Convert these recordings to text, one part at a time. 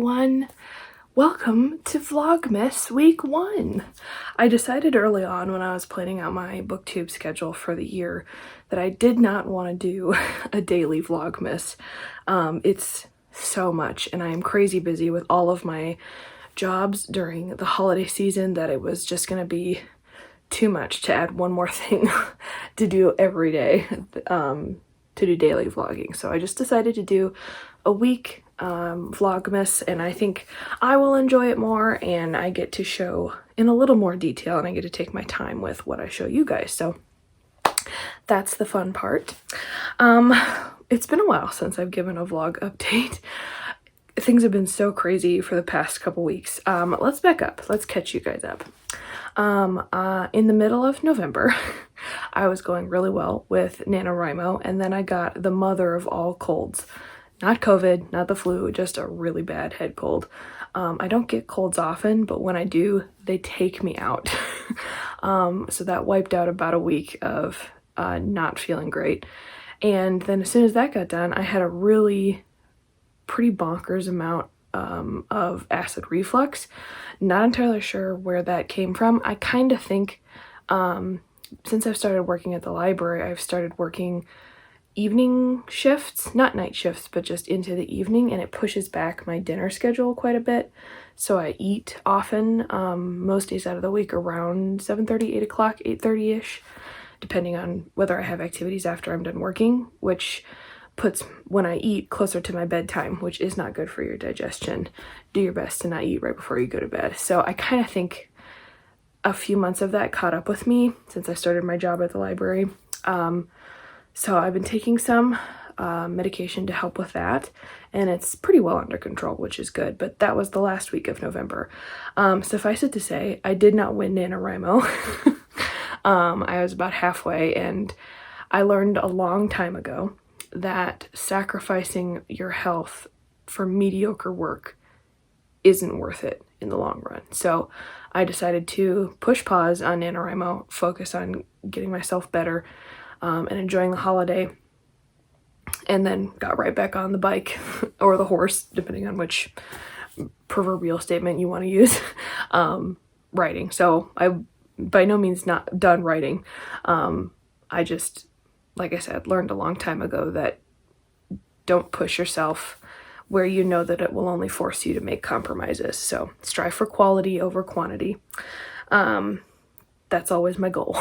everyone. Welcome to Vlogmas week 1. I decided early on when I was planning out my booktube schedule for the year that I did not want to do a daily Vlogmas. It's so much and I am crazy busy with all of my jobs during the holiday season that it was just going to be too much to add one more thing to do every day, to do daily vlogging. So I just decided to do a week Vlogmas, and I think I will enjoy it more and I get to show in a little more detail and I get to take my time with what I show you guys. So that's the fun part. It's been a while since I've given a vlog update. Things have been so crazy for the past couple weeks. Let's back up. Let's catch you guys up. In the middle of November, I was going really well with NaNoWriMo, and then I got the mother of all colds. Not COVID, not the flu, just a really bad head cold. I don't get colds often, but when I do, they take me out. So that wiped out about a week of not feeling great. And then as soon as that got done, I had a really pretty bonkers amount of acid reflux. Not entirely sure where that came from. I kind of think since I've started working at the library, I've started working evening shifts, not night shifts, but just into the evening, and it pushes back my dinner schedule quite a bit. So I eat often, most days out of the week around 7:30, 8 o'clock, 8:30-ish, depending on whether I have activities after I'm done working, which puts when I eat closer to my bedtime, which is not good for your digestion. Do your best to not eat right before you go to bed. So I kind of think a few months of that caught up with me since I started my job at the library. So I've been taking some medication to help with that, and it's pretty well under control, which is good. But that was the last week of November. Suffice it to say, I did not win NaNoWriMo. I was about halfway, and I learned a long time ago that sacrificing your health for mediocre work isn't worth it in the long run. So I decided to push pause on NaNoWriMo, focus on getting myself better, and enjoying the holiday, and then got right back on the bike or the horse, depending on which proverbial statement you want to use, writing. So I by no means not done writing. I just, like I said, learned a long time ago that don't push yourself where you know that it will only force you to make compromises. So strive for quality over quantity. That's always my goal.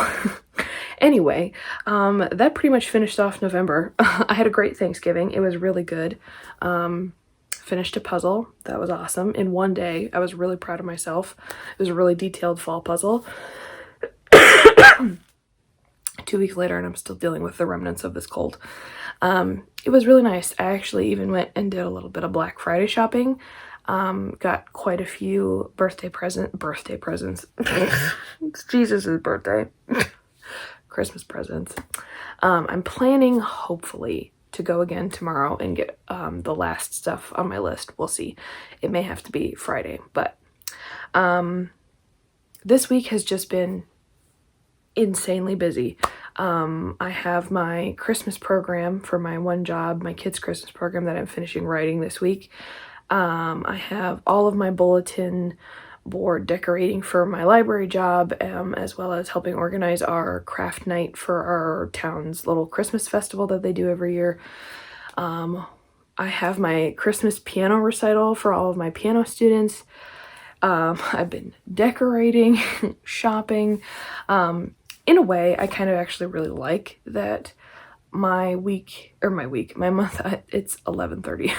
Anyway, that pretty much finished off November. I had a great Thanksgiving. It was really good. Finished a puzzle. That was awesome. In one day, I was really proud of myself. It was a really detailed fall puzzle. 2 weeks later, and I'm still dealing with the remnants of this cold. It was really nice. I actually even went and did a little bit of Black Friday shopping. Got quite a few birthday presents. It's Jesus' birthday. Christmas presents. I'm planning, hopefully, to go again tomorrow and get the last stuff on my list. We'll see. It may have to be Friday, but this week has just been insanely busy. I have my Christmas program for my one job, my kids' Christmas program that I'm finishing writing this week. I have all of my bulletin board decorating for my library job, as well as helping organize our craft night for our town's little Christmas festival that they do every year. I have my Christmas piano recital for all of my piano students. I've been decorating, shopping. In a way, I kind of actually really like that my month, it's 11:30.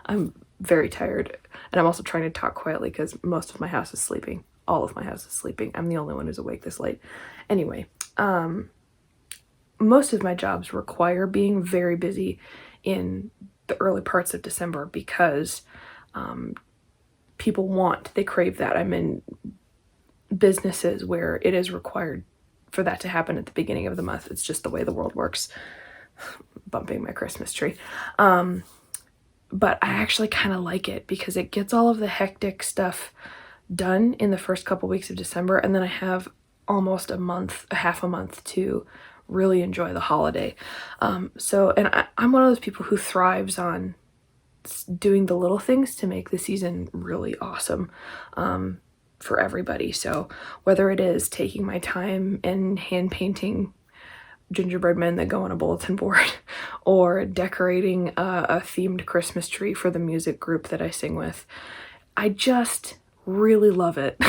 I'm very tired, and I'm also trying to talk quietly because most of my house is sleeping. All of my house is sleeping. I'm the only one who's awake this late. Anyway, most of my jobs require being very busy in the early parts of December because they crave that. I'm in businesses where it is required for that to happen at the beginning of the month. It's just the way the world works. Bumping my Christmas tree. But I actually kind of like it because it gets all of the hectic stuff done in the first couple weeks of December, and then I have almost half a month to really enjoy the holiday. I'm one of those people who thrives on doing the little things to make the season really awesome for everybody. So whether it is taking my time and hand painting gingerbread men that go on a bulletin board, or decorating a themed Christmas tree for the music group that I sing with, I just really love it.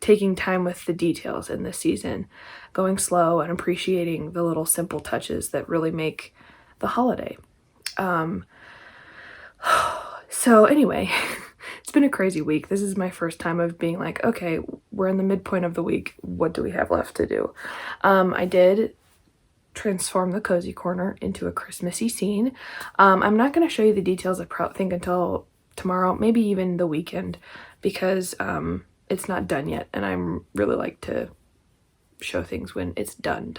Taking time with the details in this season, going slow and appreciating the little simple touches that really make the holiday. So anyway, it's been a crazy week. This is my first time of being like, okay, we're in the midpoint of the week. What do we have left to do? I did transform the cozy corner into a Christmassy scene. I'm not going to show you the details, I think, until tomorrow, maybe even the weekend, because it's not done yet, and I'm really like to show things when it's done.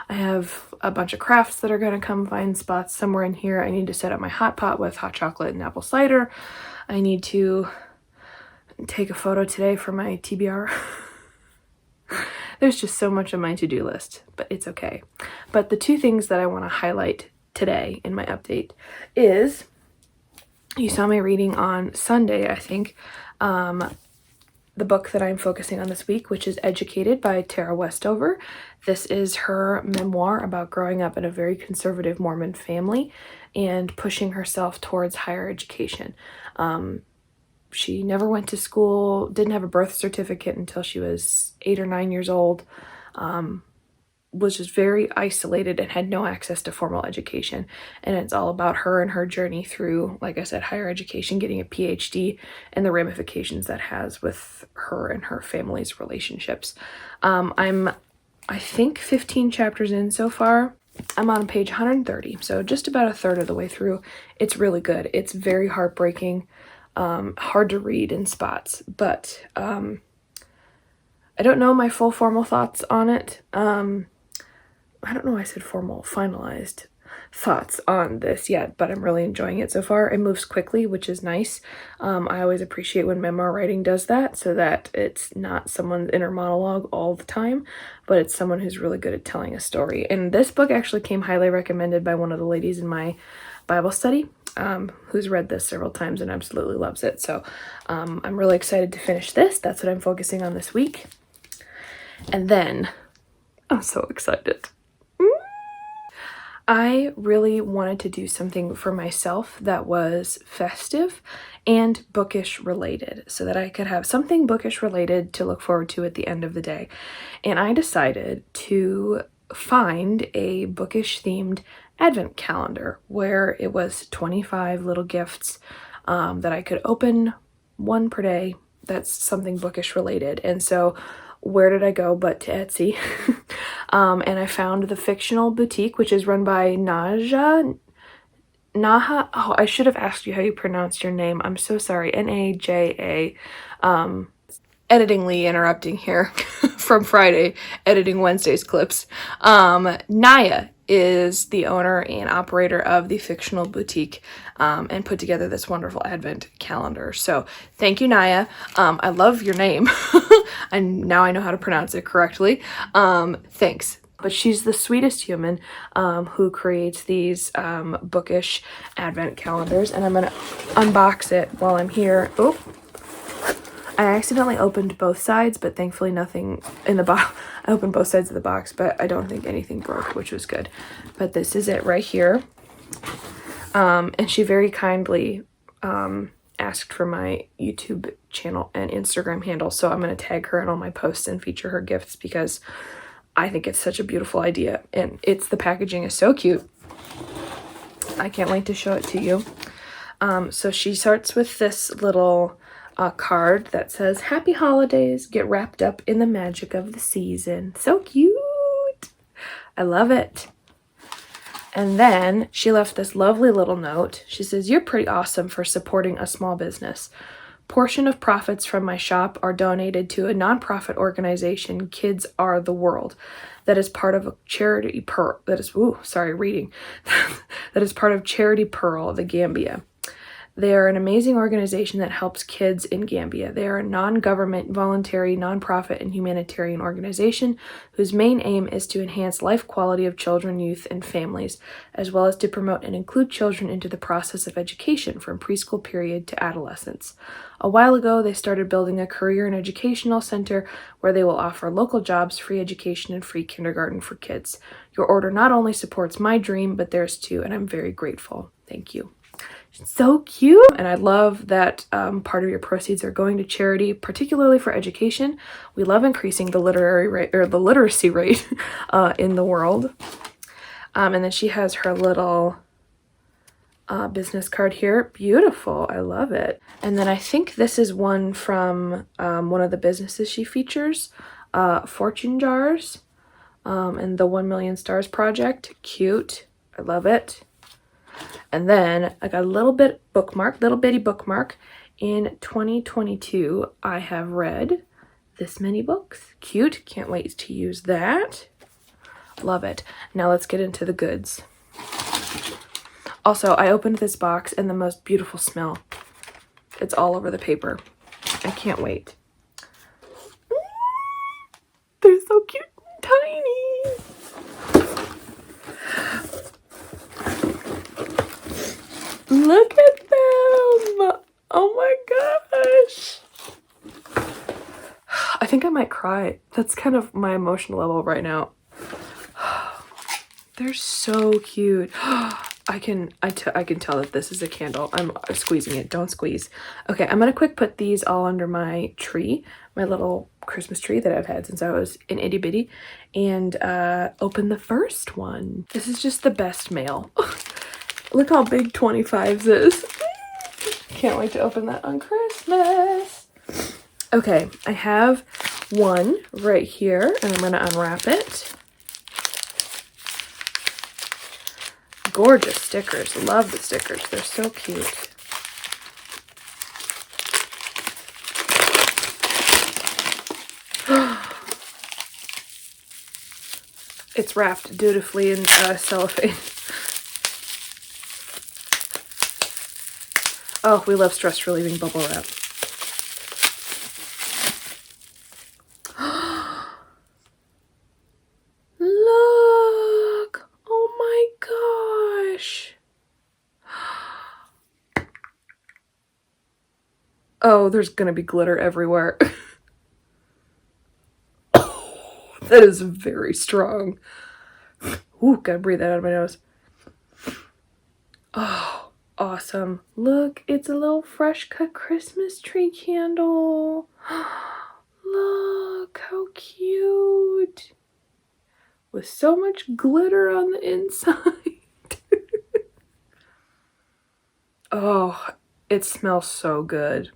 I have a bunch of crafts that are going to come find spots somewhere in here. I need to set up my hot pot with hot chocolate and apple cider. I need to take a photo today for my TBR. There's just so much on my to-do list, but it's okay. But the two things that I want to highlight today in my update is, you saw me reading on Sunday, I think, the book that I'm focusing on this week, which is Educated by Tara Westover. This is her memoir about growing up in a very conservative Mormon family and pushing herself towards higher education. She never went to school, didn't have a birth certificate until she was 8 or 9 years old, was just very isolated and had no access to formal education. And it's all about her and her journey through, like I said, higher education, getting a PhD, and the ramifications that has with her and her family's relationships. I think 15 chapters in so far. I'm on page 130, so just about a third of the way through. It's really good. It's very heartbreaking, hard to read in spots, but I don't know my full formal thoughts on it. I don't know why I said formal, finalized thoughts on this yet, but I'm really enjoying it so far. It moves quickly, which is nice. I always appreciate when memoir writing does that, so that it's not someone's inner monologue all the time, but it's someone who's really good at telling a story. And this book actually came highly recommended by one of the ladies in my Bible study, who's read this several times and absolutely loves it. So I'm really excited to finish this. That's what I'm focusing on this week. And then, I'm so excited. I really wanted to do something for myself that was festive and bookish related, so that I could have something bookish related to look forward to at the end of the day. And I decided to find a bookish themed advent calendar where it was 25 little gifts that I could open, one per day, that's something bookish related. And so where did I go but to Etsy? And I found the Fictional Boutique, which is run by Naha. Oh, I should have asked you how you pronounced your name. I'm so sorry. Naja. Editingly interrupting here from Friday, editing Wednesday's clips. Naya is the owner and operator of the Fictional Boutique, and put together this wonderful advent calendar. So thank you, Naya. I love your name. And now I know how to pronounce it correctly. Thanks. But she's the sweetest human who creates these bookish advent calendars. And I'm going to unbox it while I'm here. Oh, I accidentally opened both sides, but thankfully nothing in the box. I opened both sides of the box, but I don't think anything broke, which was good. But this is it right here. And she very kindly asked for my YouTube channel and Instagram handle, so I'm going to tag her in all my posts and feature her gifts because I think it's such a beautiful idea, and the packaging is so cute. I can't wait to show it to you. So she starts with this little card that says, "Happy holidays, get wrapped up in the magic of the season." So cute. I love it. And then she left this lovely little note. She says, "You're pretty awesome for supporting a small business. Portion of profits from my shop are donated to a nonprofit organization, Kids Are the World, that is part of a charity that is part of Charity Pearl, the Gambia. They are an amazing organization that helps kids in Gambia. They are a non-government, voluntary, nonprofit, and humanitarian organization whose main aim is to enhance life quality of children, youth, and families, as well as to promote and include children into the process of education from preschool period to adolescence. A while ago, they started building a career and educational center where they will offer local jobs, free education, and free kindergarten for kids. Your order not only supports my dream, but theirs too, and I'm very grateful. Thank you. So cute. And I love that part of your proceeds are going to charity, particularly for education. We love increasing the literary rate, or the literacy rate in the world. And then she has her little business card here. Beautiful. I love it. And then I think this is one from one of the businesses she features, Fortune Jars, and the 1 Million Stars Project. Cute. I love it. And then I got a little bitty bookmark. In 2022, I have read this many books. Cute. Can't wait to use that. Love it. Now let's get into the goods. Also, I opened this box and the most beautiful smell. It's all over the paper. I can't wait. They're so cute and tiny. Look at them. Oh my gosh. I think I might cry. That's kind of my emotional level right now. They're so cute. I can tell that this is a candle. I'm squeezing it. Don't squeeze. Okay, I'm gonna quick put these all under my tree, my little Christmas tree that I've had since I was an itty bitty, and open the first one. This is just the best mail. Look how big 25s is. Can't wait to open that on Christmas. Okay, I have one right here, and I'm gonna unwrap it. Gorgeous stickers. Love the stickers. They're so cute. It's wrapped dutifully in cellophane. Oh, we love stress relieving bubble wrap. Look! Oh my gosh! Oh, there's gonna be glitter everywhere. Oh, that is very strong. Ooh, gotta breathe that out of my nose. Oh, awesome. Look, it's a little fresh cut Christmas tree candle. Look, how cute. With so much glitter on the inside. Oh, it smells so good.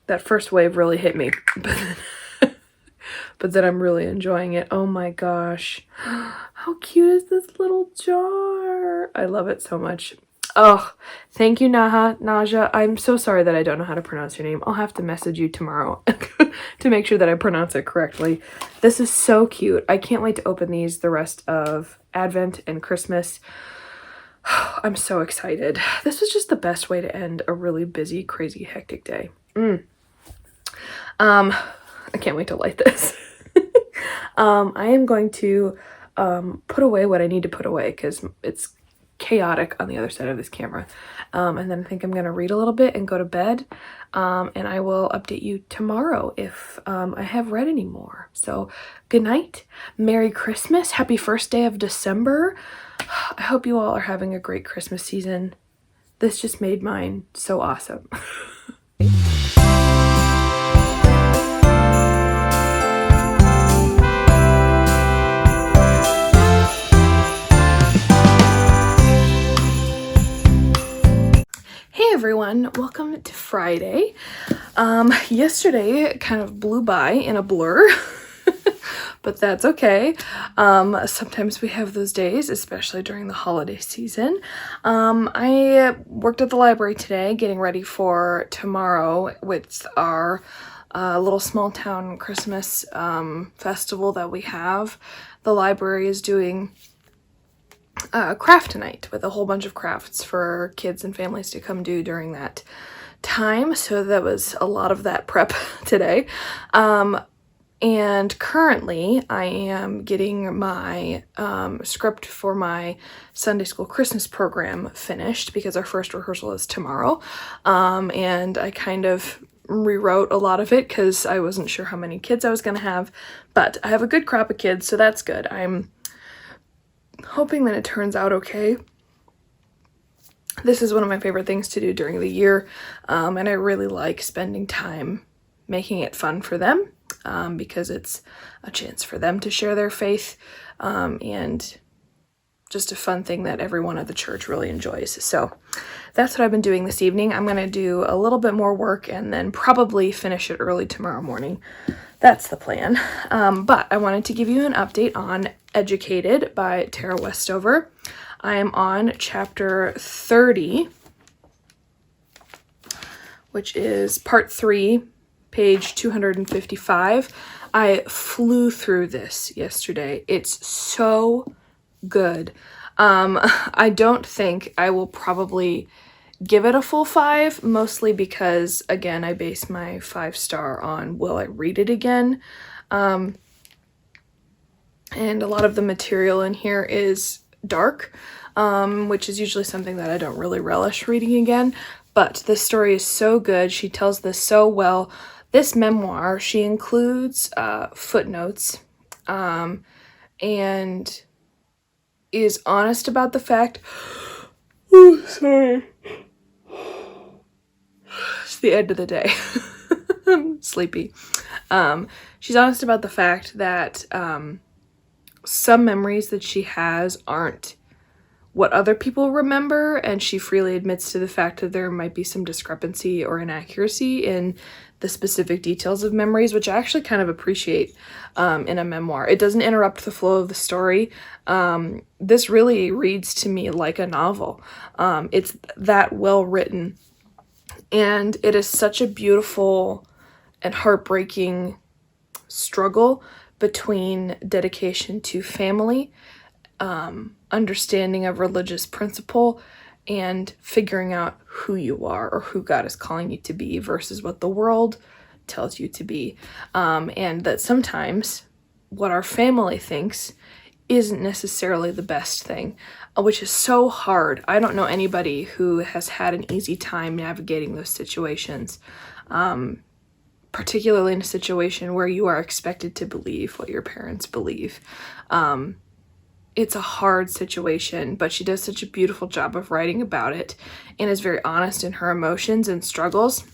That first wave really hit me, but then I'm really enjoying it. Oh my gosh. How cute is this little jar? I love it so much. Oh, thank you, Naja. I'm so sorry that I don't know how to pronounce your name. I'll have to message you tomorrow to make sure that I pronounce it correctly. This is so cute. I can't wait to open these the rest of Advent and Christmas. I'm so excited. This was just the best way to end a really busy, crazy, hectic day. I can't wait to light this. I am going to put away what I need to put away because it's chaotic on the other side of this camera. And then I think I'm gonna read a little bit and go to bed. And I will update you tomorrow if I have read any more. So good night, Merry Christmas, happy first day of December. I hope you all are having a great Christmas season. This just made mine so awesome. Hey everyone, welcome to Friday. Yesterday kind of blew by in a blur, but that's okay. Sometimes we have those days, especially during the holiday season. I worked at the library today getting ready for tomorrow with our little small town Christmas festival that we have. The library is doing craft night with a whole bunch of crafts for kids and families to come do during that time. So that was a lot of that prep today. And currently I am getting my script for my Sunday school Christmas program finished because our first rehearsal is tomorrow. And I kind of rewrote a lot of it because I wasn't sure how many kids I was going to have, but I have a good crop of kids, so that's good. I'm hoping that it turns out okay. This is one of my favorite things to do during the year, and I really like spending time making it fun for them, because it's a chance for them to share their faith, and just a fun thing that everyone at the church really enjoys. So that's what I've been doing this evening. I'm going to do a little bit more work and then probably finish it early tomorrow morning. That's the plan. But I wanted to give you an update on Educated by Tara Westover. I am on chapter 30, which is part 3, page 255. I flew through this yesterday. It's so good. I don't think I will probably give it a full 5, mostly because, again, I base my 5-star on will I read it again. And a lot of the material in here is dark, which is usually something that I don't really relish reading again. But this story is so good. She tells this so well. This memoir, she includes footnotes, and is honest about the fact, oh, sorry, it's the end of the day. I'm sleepy. She's honest about the fact that some memories that she has aren't what other people remember, and she freely admits to the fact that there might be some discrepancy or inaccuracy in the specific details of memories, which I actually kind of appreciate in a memoir. It doesn't interrupt the flow of the story. This really reads to me like a novel. It's that well written, and it is such a beautiful and heartbreaking struggle between dedication to family, understanding of religious principle, and figuring out who you are or who God is calling you to be versus what the world tells you to be. And that sometimes what our family thinks isn't necessarily the best thing, which is so hard. I don't know anybody who has had an easy time navigating those situations, particularly in a situation where you are expected to believe what your parents believe. It's a hard situation, but she does such a beautiful job of writing about it and is very honest in her emotions and struggles.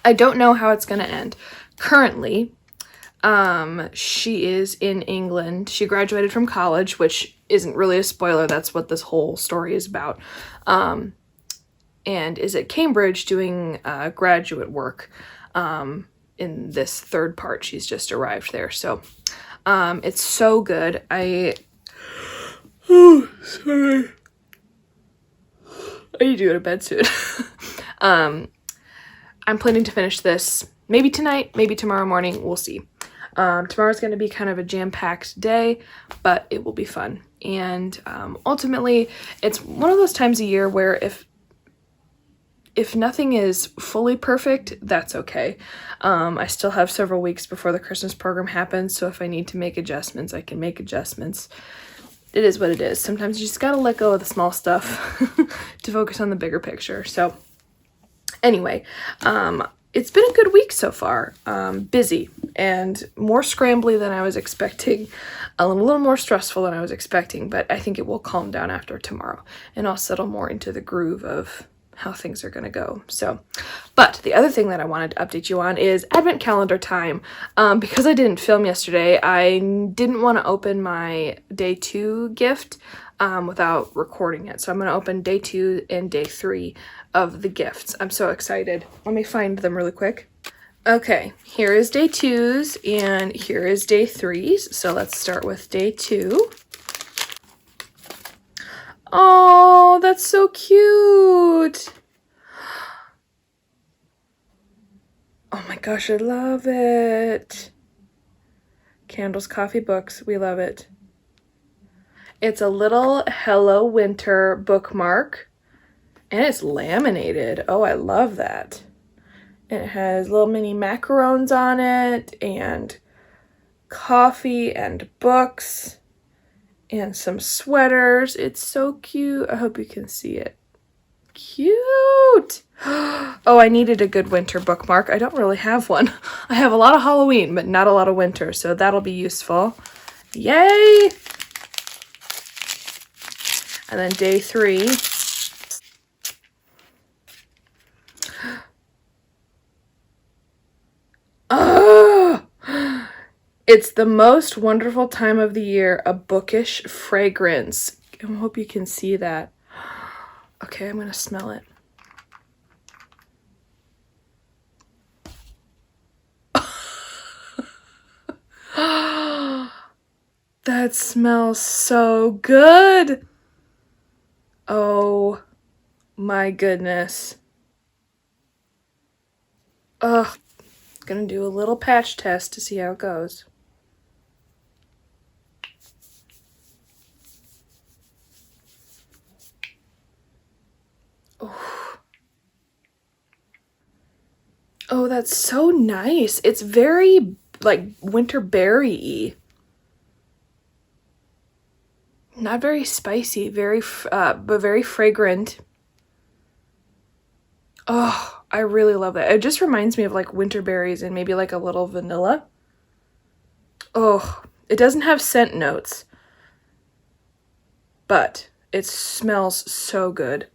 I don't know how it's going to end. Currently, she is in England. She graduated from college, which isn't really a spoiler. That's what this whole story is about. And is at Cambridge doing graduate work in this third part. She's just arrived there. So it's so good. Oh, sorry. I need to go to bed soon. I'm planning to finish this maybe tonight, maybe tomorrow morning. We'll see. Tomorrow's going to be kind of a jam-packed day, but it will be fun. And ultimately, it's one of those times a year where if nothing is fully perfect, that's okay. I still have several weeks before the Christmas program happens, so if I need to make adjustments, I can make adjustments. It is what it is. Sometimes you just gotta let go of the small stuff to focus on the bigger picture. So anyway, it's been a good week so far. Busy and more scrambly than I was expecting, a little more stressful than I was expecting, but I think it will calm down after tomorrow and I'll settle more into the groove of how things are going to go. So, but the other thing that I wanted to update you on is advent calendar time. Because I didn't film yesterday, I didn't want to open my day 2 gift without recording it. So I'm going to open day 2 and day 3 of the gifts. I'm so excited. Let me find them really quick. Okay, here is day 2's and here is day 3's. So let's start with day 2. Oh, that's so cute. Oh my gosh, I love it. Candles, coffee, books. We love it. It's a little Hello Winter bookmark, and it's laminated. Oh, I love that. And it has little mini macarons on it, and coffee and books, and some sweaters. It's so cute. I hope you can see it. Cute! Oh, I needed a good winter bookmark. I don't really have one. I have a lot of Halloween, but not a lot of winter, so that'll be useful. Yay! And then day 3. Oh! It's the most wonderful time of the year, a bookish fragrance. I hope you can see that. Okay, I'm gonna smell it. That smells so good. Oh my goodness. Ugh. Gonna do a little patch test to see how it goes. Oh, that's so nice. It's very, like, winter berry-y. Not very spicy, but very fragrant. Oh, I really love it. It just reminds me of, like, winter berries and maybe, like, a little vanilla. Oh, it doesn't have scent notes, but it smells so good.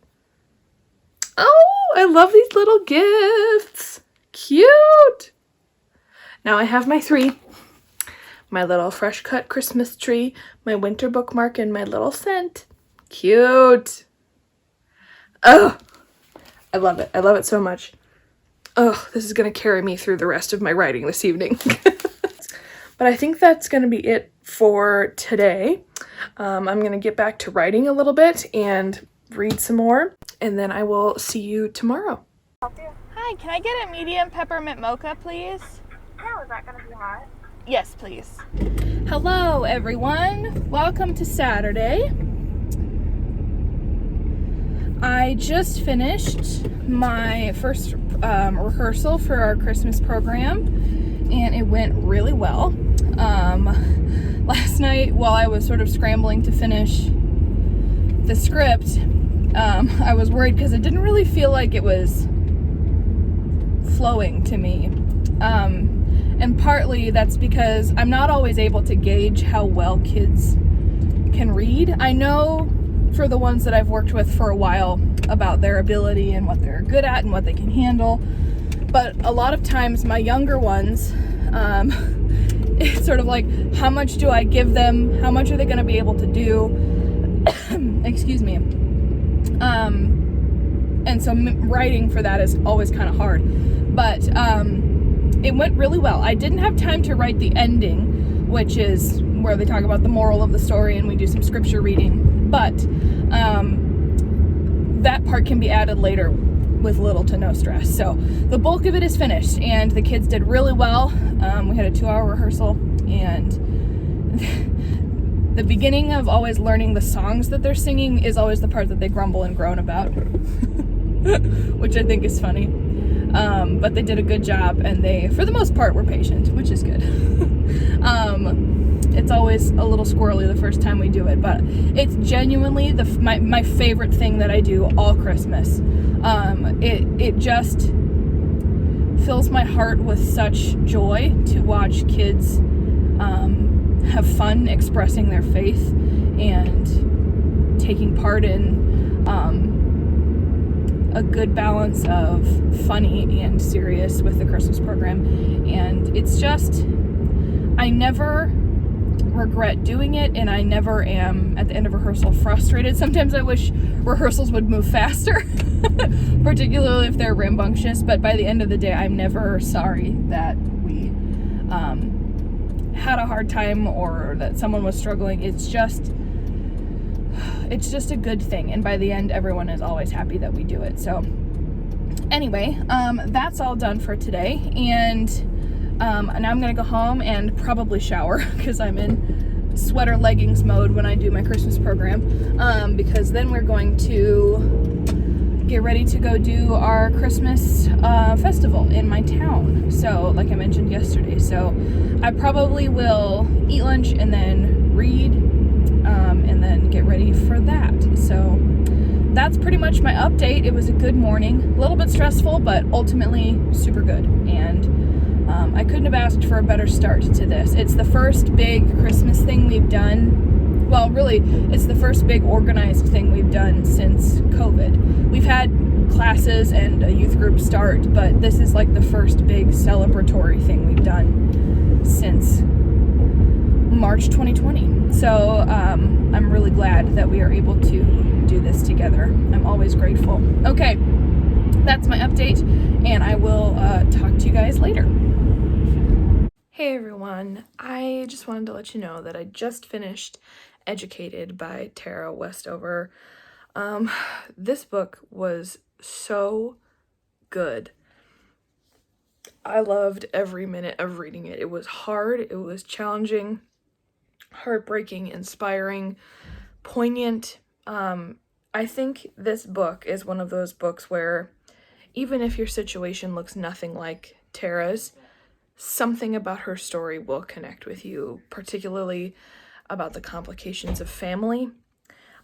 Oh, I love these little gifts. Cute! Now I have my 3. My little fresh cut Christmas tree, my winter bookmark, and my little scent. Cute! Oh, I love it. I love it so much. Oh, this is going to carry me through the rest of my writing this evening. But I think that's going to be it for today. I'm going to get back to writing a little bit and read some more, and then I will see you tomorrow. Hi, can I get a medium peppermint mocha, please? Yeah, is that going to be hot? Yes, please. Hello, everyone. Welcome to Saturday. I just finished my first rehearsal for our Christmas program, and it went really well. Last night, while I was sort of scrambling to finish the script, I was worried because it didn't really feel like it was flowing to me. And partly that's because I'm not always able to gauge how well kids can read. I know for the ones that I've worked with for a while about their ability and what they're good at and what they can handle. But a lot of times my younger ones, it's sort of like, how much do I give them? How much are they going to be able to do? Excuse me. And so writing for that is always kind of hard. But it went really well. I didn't have time to write the ending, which is where they talk about the moral of the story and we do some scripture reading. But that part can be added later with little to no stress. So the bulk of it is finished, and the kids did really well. We had a 2-hour rehearsal, and the beginning of always learning the songs that they're singing is always the part that they grumble and groan about, which I think is funny. But they did a good job, and they, for the most part, were patient, which is good. It's always a little squirrely the first time we do it, but it's genuinely my favorite thing that I do all Christmas. It just fills my heart with such joy to watch kids have fun expressing their faith and taking part in a good balance of funny and serious with the Christmas program. And it's just, I never regret doing it, and I never am at the end of rehearsal frustrated. Sometimes I wish rehearsals would move faster, particularly if they're rambunctious, but by the end of the day I'm never sorry that we had a hard time or that someone was struggling. It's just a good thing, and by the end everyone is always happy that we do it. So anyway, that's all done for today, and now I'm gonna go home and probably shower because I'm in sweater leggings mode when I do my Christmas program, because then we're going to get ready to go do our Christmas festival in my town. So, like I mentioned yesterday, so I probably will eat lunch and then read, and then get ready for that. So that's pretty much my update. It was a good morning, a little bit stressful, but ultimately super good. And I couldn't have asked for a better start to this. It's the first big Christmas thing we've done. Well, really, it's the first big organized thing we've done since COVID. We've had classes and a youth group start, but this is like the first big celebratory thing we've done since March 2020. So I'm really glad that we are able to do this together. I'm always grateful. Okay, that's my update, and I will talk to you guys later. Hey everyone, I just wanted to let you know that I just finished Educated by Tara Westover. This book was so good. I loved every minute of reading it. It was hard, it was challenging, heartbreaking, inspiring, poignant. I think this book is one of those books where even if your situation looks nothing like Tara's, something about her story will connect with you, particularly about the complications of family.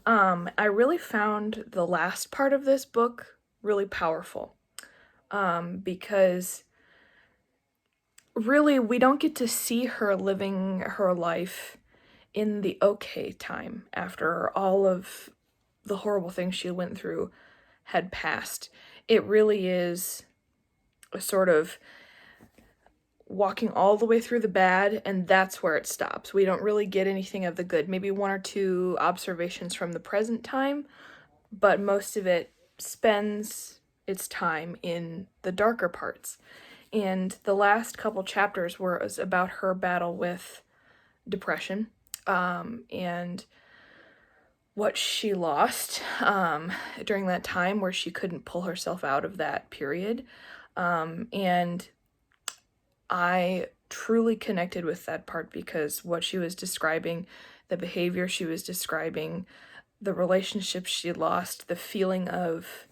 I really found the last part of this book really powerful, because really we don't get to see her living her life in the okay time after all of the horrible things she went through had passed. It really is a sort of walking all the way through the bad, and that's where it stops. We don't really get anything of the good. Maybe one or two observations from the present time, but most of it spends its time in the darker parts. And the last couple chapters was about her battle with depression, and what she lost during that time where she couldn't pull herself out of that period. And I truly connected with that part because what she was describing, the behavior she was describing, the relationships she lost, the feeling of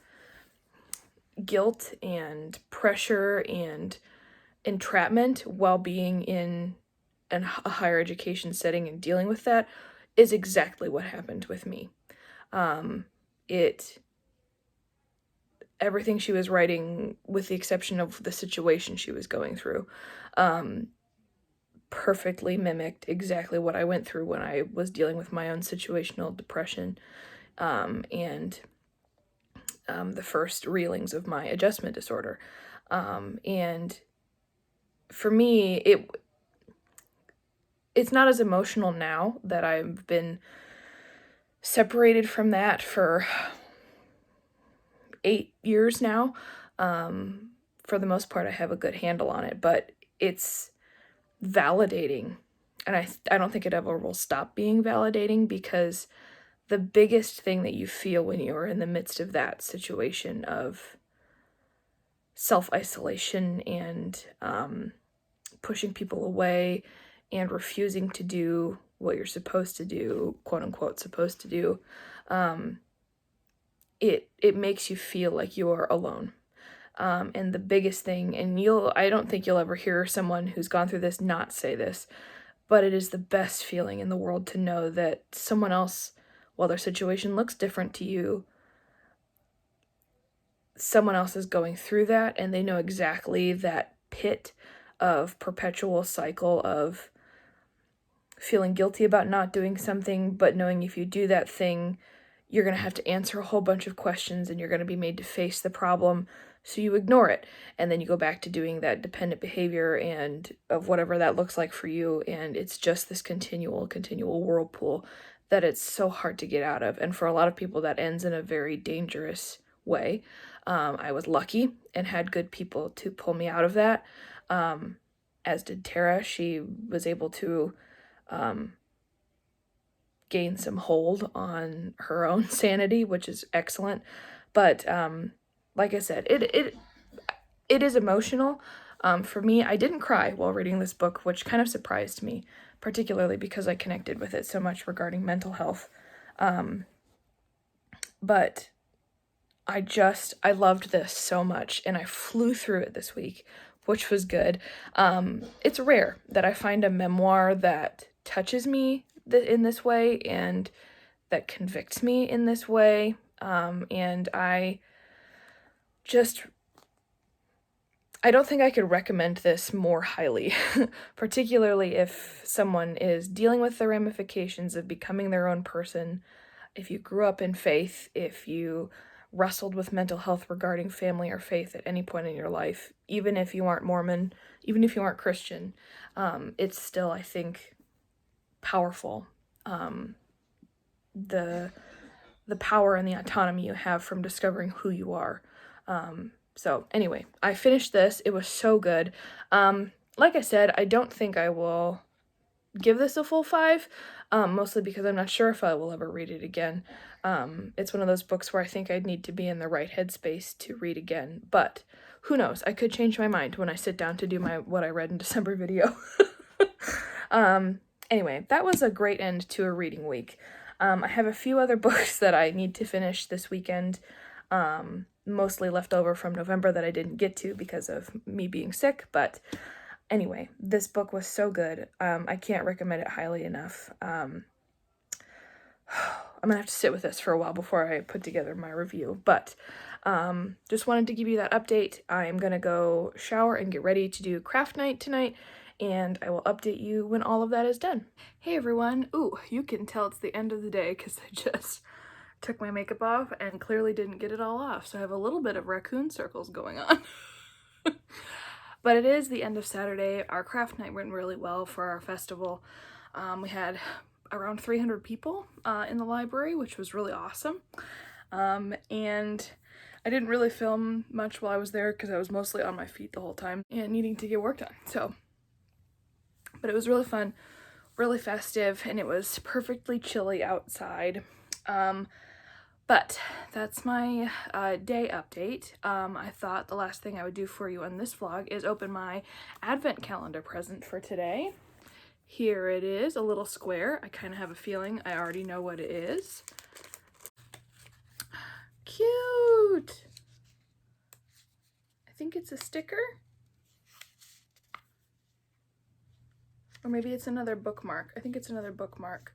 guilt and pressure and entrapment while being in a higher education setting and dealing with that is exactly what happened with me. Everything she was writing, with the exception of the situation she was going through, perfectly mimicked exactly what I went through when I was dealing with my own situational depression, and the first reelings of my adjustment disorder. And for me, it's not as emotional now that I've been separated from that for 8 years now. For the most part, I have a good handle on it, but it's validating. And I don't think it ever will stop being validating, because the biggest thing that you feel when you're in the midst of that situation of self-isolation and pushing people away and refusing to do what you're supposed to do, quote unquote supposed to do, it makes you feel like you're alone. And the biggest thing, and I don't think you'll ever hear someone who's gone through this not say this, but it is the best feeling in the world to know that someone else, while their situation looks different to you, someone else is going through that, and they know exactly that pit of perpetual cycle of feeling guilty about not doing something, but knowing if you do that thing, you're going to have to answer a whole bunch of questions and you're going to be made to face the problem, so you ignore it. And then you go back to doing that dependent behavior and of whatever that looks like for you. And it's just this continual whirlpool that it's so hard to get out of. And for a lot of people, that ends in a very dangerous way. I was lucky and had good people to pull me out of that. As did Tara. She was able to gain some hold on her own sanity, which is excellent. But like I said, it is emotional. For me, I didn't cry while reading this book, which kind of surprised me, particularly because I connected with it so much regarding mental health. But I loved this so much, and I flew through it this week, which was good. It's rare that I find a memoir that touches me in this way and that convicts me in this way. And I don't think I could recommend this more highly, particularly if someone is dealing with the ramifications of becoming their own person. If you grew up in faith, if you wrestled with mental health regarding family or faith at any point in your life, even if you aren't Mormon, even if you aren't Christian, it's still, I think, powerful. The power and the autonomy you have from discovering who you are. So anyway, I finished this. It was so good. Like I said, I don't think I will give this a full 5, mostly because I'm not sure if I will ever read it again. It's one of those books where I think I'd need to be in the right headspace to read again, but who knows? I could change my mind when I sit down to do my what I read in December video. Anyway, that was a great end to a reading week. I have a few other books that I need to finish this weekend, mostly left over from November that I didn't get to because of me being sick, but anyway, this book was so good. I can't recommend it highly enough. I'm gonna have to sit with this for a while before I put together my review, but just wanted to give you that update. I'm gonna go shower and get ready to do craft night tonight, and I will update you when all of that is done. Hey everyone. Ooh, you can tell it's the end of the day because I just took my makeup off and clearly didn't get it all off, so I have a little bit of raccoon circles going on. But it is the end of Saturday. Our craft night went really well for our festival. We had around 300 people in the library, which was really awesome. And I didn't really film much while I was there because I was mostly on my feet the whole time and needing to get work done. But it was really fun, really festive, and it was perfectly chilly outside. But that's my day update. I thought the last thing I would do for you on this vlog is open my advent calendar present for today. Here it is, a little square. I kind of have a feeling I already know what it is. Cute! I think it's a sticker. Or maybe it's another bookmark. I think it's another bookmark.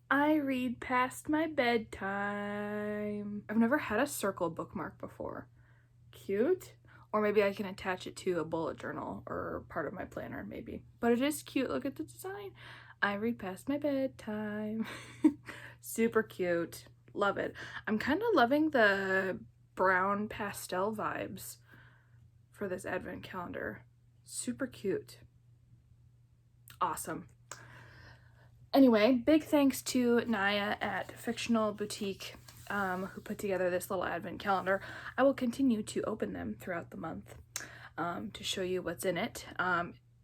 I read past my bedtime. I've never had a circle bookmark before. Cute. Or maybe I can attach it to a bullet journal or part of my planner, maybe. But it is cute. Look at the design. I read past my bedtime. Super cute. Love it. I'm kind of loving the brown pastel vibes for this advent calendar. Super cute. Awesome. Anyway, big thanks to Naya at Fictional Boutique who put together this little advent calendar. I will continue to open them throughout the month to show you what's in it.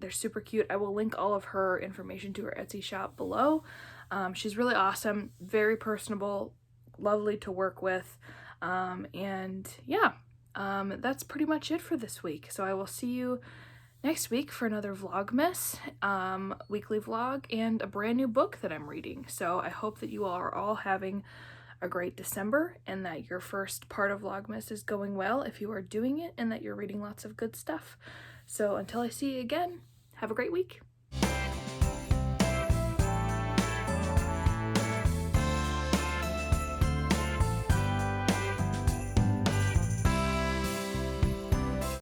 They're super cute. I will link all of her information to her Etsy shop below. She's really awesome, very personable, lovely to work with, and yeah, that's pretty much it for this week. So I will see you next week for another Vlogmas weekly vlog and a brand new book that I'm reading. So I hope that you all are all having a great December and that your first part of Vlogmas is going well if you are doing it and that you're reading lots of good stuff. So until I see you again, have a great week.